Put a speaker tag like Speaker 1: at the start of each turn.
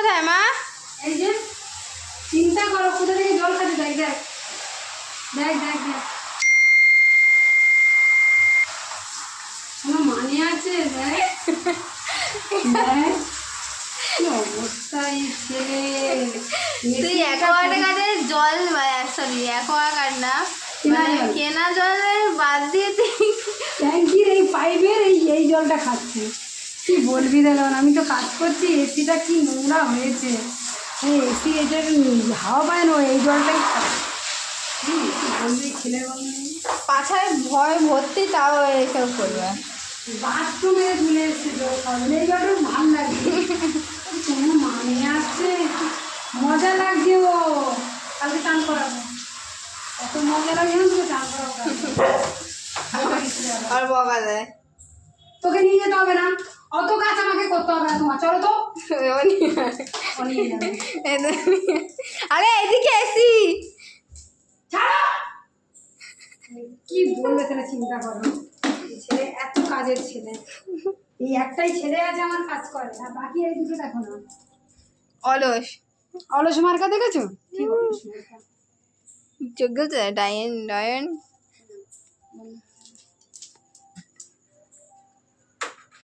Speaker 1: কোথায় মা?
Speaker 2: এই যে চিন্তা করো কোথা থেকে জল খাচ্ছে। দেখ দেখ দেখ দেখ দেখ কোনো মানে আছে? দেখ দেখ কি অবস্থা এই ছেলে।
Speaker 1: তুই অ্যাকোয়াগার্ডের জল, সরি অ্যাকোয়াগার্ড না, মানে কেনা জলের বাদ দিয়ে তুই
Speaker 2: ট্যাঙ্কির এই পাইপের এই জলটা খাচ্ছে। কি বলবি দেখুন, আমি তো কাজ করছি, এসিটা কি নোংরা হয়েছে। এই এসি এটা হাওয়া পায় না, এই জলটাই খায়। কি বলবি ছেলে বলবি।
Speaker 1: পাছায় ভয় ভর্তি, তাও এসব করবে।
Speaker 2: বাথরুমে ধুলে এসছে জল খাওয়াবেন, এই জলটা ভালো লাগছে। কোনো মানে আছে? মজা লাগছে ও, কালকে চান করাবো। এত মজা লাগছে না তোকে চান করাবো।
Speaker 1: আর বকা দেয়।
Speaker 2: তোকে নিয়ে যেতে হবে না, অত কাজ আমাকে করতে হবে না তোমার। চলো তো ও নিয়ে যাবে।
Speaker 1: আরে এদিকে এসি
Speaker 2: ছাড়ো। কি বলবে তাহলে চিন্তা করো। এই ছেলে এত কাজের ছেলে, এই একটাই ছেলে আছে আমার কাজ করে, আর বাকি এই দুটো দেখো না।
Speaker 1: অলস
Speaker 2: অলস মার্কা দেখেছো? কি অলস মার্কা?
Speaker 1: যোগ্য তো ডায়ন ডায়ন।